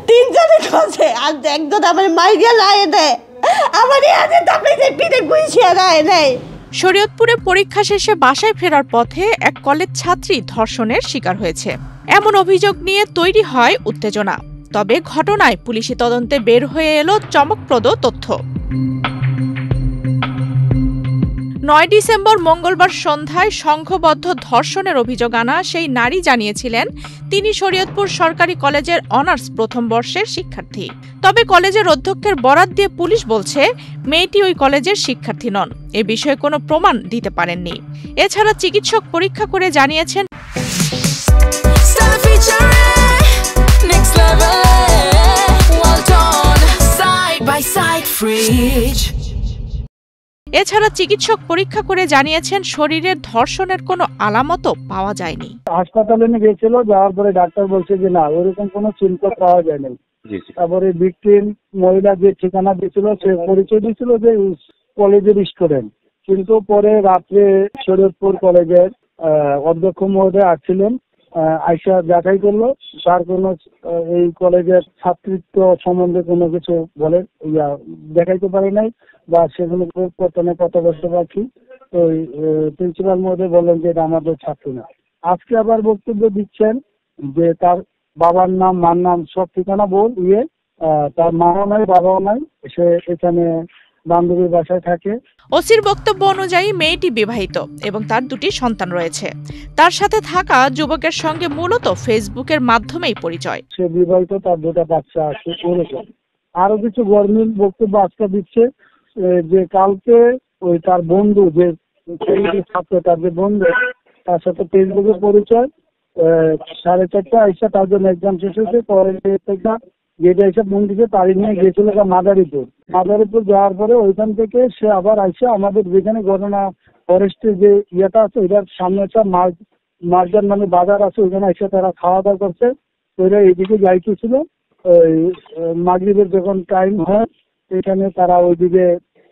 তিনজনে খোঁজে আর একজন আমার মাইরিয়া লাই দেয়, আমার হাতে তাপড়ে পিঠে গুইছিয়া দেয় নেই। শরীয়তপুরে পরীক্ষা শেষে বাসায় ফেরার পথে এক কলেজ ছাত্রী ধর্ষণের শিকার হয়েছে। এমন অভিযোগ নিয়ে তৈরি হয় উত্তেজনা। তবে ঘটনায় পুলিশি তদন্তে বের হয়ে এলো চমকপ্রদ তথ্য। ৯ ডিসেম্বর মঙ্গলবার সন্ধ্যায় সংঘবদ্ধ ধর্ষণের অভিযোগ আনা সেই নারী জানিয়েছিলেন তিনি শরীয়তপুর সরকারি কলেজের অনার্স প্রথম বর্ষের শিক্ষার্থী। তবে কলেজের অধ্যক্ষের বরাত দিয়ে পুলিশ বলছে মেয়েটি ওই কলেজের শিক্ষার্থী নন। এ বিষয়ে কোনো প্রমাণ দিতে পারেননি। এছাড়া চিকিৎসক পরীক্ষা করে জানিয়েছেন শরীরের ধর্ষণের কোনো আলামতও পাওয়া যায়নি। হাসপাতালে নিয়ে গেছিল, যাওয়ার পরে ডাক্তার বলছে যে না, ওরকম কোনো চিহ্ন পাওয়া যায়নি। তারপরে ভিকটিম মহিলা যে ঠিকানা দিয়েছিল সে পরিচয় দিয়েছিল যে কলেজের স্টুডেন্ট, কিন্তু পরে রাত্রে শরীয়তপুর কলেজের অধ্যক্ষ মহোদয় আসছিলেন, আইসা যাচাই করলো তার কোনো এই কলেজের ছাত্রীত্ব সম্বন্ধে কোনো কিছু বলে দেখাইতে পারে নাই বা সেগুলো প্রয়োগ করতে নেই কত বছর বাকি। তো প্রিন্সিপাল মহোদয় বললেন যে এটা আমাদের ছাত্রী না। আজকে আবার বক্তব্য দিচ্ছেন যে তার বাবার নাম মার নাম সব ঠিকানা বল তার মাও নাই বাবাও নাই, সে এখানে বান্ধবীর বাসায় থাকে। ওসির বক্তব্য অনুযায়ী মেয়েটি বিবাহিত এবং তার 2টি সন্তান রয়েছে। তার সাথে থাকা যুবকের সঙ্গে মূলত ফেসবুকের মাধ্যমেই পরিচয়। সে বিবাহিত, তার 2টা বাচ্চা আছে। আরো কিছু গরমিল বক্তব্য আজকে দিচ্ছে যে কালকে ওই তার বন্ধু যে ছাত্র, তার যে বন্ধু, তার সাথে ফেসবুকে পরিচয়, 4:30 আইসা তার জন্য এক্সাম শেষ হয়েছে, পরে যেটা এসে বন্ধুকে তাড়ি নিয়ে গিয়েছিল মাদারীপুর যাওয়ার পরে ওইখান থেকে সে আবার আইসা আমাদের যেখানে ঘটনা ফরেস্টের যে ইয়েটা আছে এটার সামনে একটা মার্জান মানে বাজার আছে, ওইখানে এসে তারা খাওয়া দাওয়া করছে। ওইটা এইদিকে যাইতেছিল, ওই মাগরিবের যখন টাইম হয় এখানে তারা ওইদিকে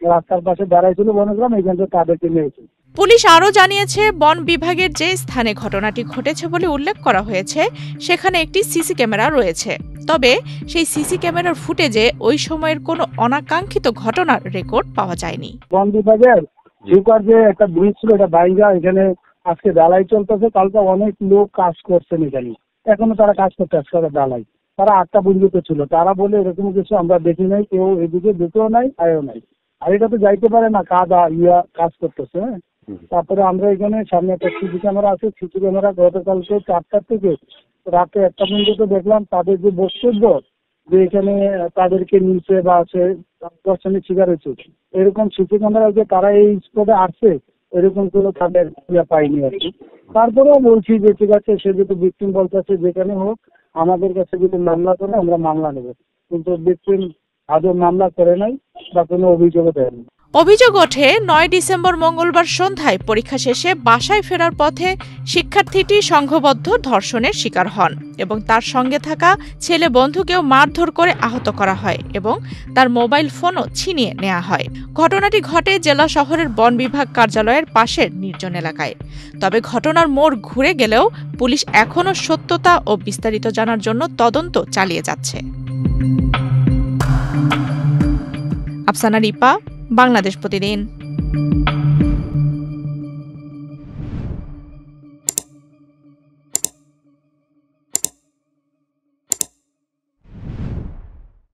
রাস্তার পাশে দাঁড়াইছিল বনগ্রাম, এখান থেকে তাদেরকে নিয়েছে। পুলিশ আরও জানিয়েছে বন বিভাগের যে স্থানে ঘটনাটি ঘটেছে বলে উল্লেখ করা হয়েছে সেখানে একটি সিসি ক্যামেরা রয়েছে। তবে সেই সিসি ক্যামেরার ফুটেজে ওই সময়ের কোনো অনাকাঙ্ক্ষিত ঘটনার রেকর্ড পাওয়া যায়নি। বন বিভাগের ঢুকার যে একটা ব্রিজ ছিল এটা বাইরা, এখানে আজকে ঢালাই চলতেছে, কালকে অনেক লোক কাজ করছেন এখানে, এখনো তারা কাজ করতে আসছে ঢালাই। তারা 8টা পর্যন্ত ছিল, তারা বলে এরকম কিছু আমরা দেখি নাই, কেউ এদিকে ঢুকেও নাই আয়ও নাই। আর এটা তো যাইতে পারে না, কাজ করতেছে। তারপরে আমরা এখানে সামনে একটা সিসি ক্যামেরা আছে, সিসি ক্যামেরা গতকালকে 4টা থেকে রাতে 1টা পর্যন্ত দেখলাম তাদের যে বক্তব্য যে এখানে তাদেরকে নিচে বা আছে দর্শনের শিকার হয়েছে, এরকম সিসি ক্যামেরা যে তারা এই স্পটে আসছে এরকম কোনো তাদের পাইনি আর কি। তারপরেও বলছি যে ঠিক আছে, সে যেহেতু ভিকটিম বলতেছে যেখানে হোক আমাদের কাছে যদি মামলা করে আমরা মামলা নেব, কিন্তু ভিকটিম আদৌ মামলা করে নাই বা কোনো অভিযোগও দেয়নি। অভিযোগ ওঠে ৯ ডিসেম্বর মঙ্গলবার সন্ধ্যায় পরীক্ষা শেষে বাসায় ফেরার পথে শিক্ষার্থীটি সংঘবদ্ধ ধর্ষণের শিকার হন এবং তার সঙ্গে থাকা ছেলে বন্ধুকেও মারধর করে আহত করা হয় এবং তার মোবাইল ফোনও ছিনিয়ে নেওয়া হয়। ঘটনাটি ঘটে জেলা শহরের বন বিভাগ কার্যালয়ের পাশের নির্জন এলাকায়। তবে ঘটনার মোড় ঘুরে গেলেও পুলিশ এখনও সত্যতা ও বিস্তারিত জানার জন্য তদন্ত চালিয়ে যাচ্ছে। আফসানা রিপা, বাংলাদেশ প্রতিদিন।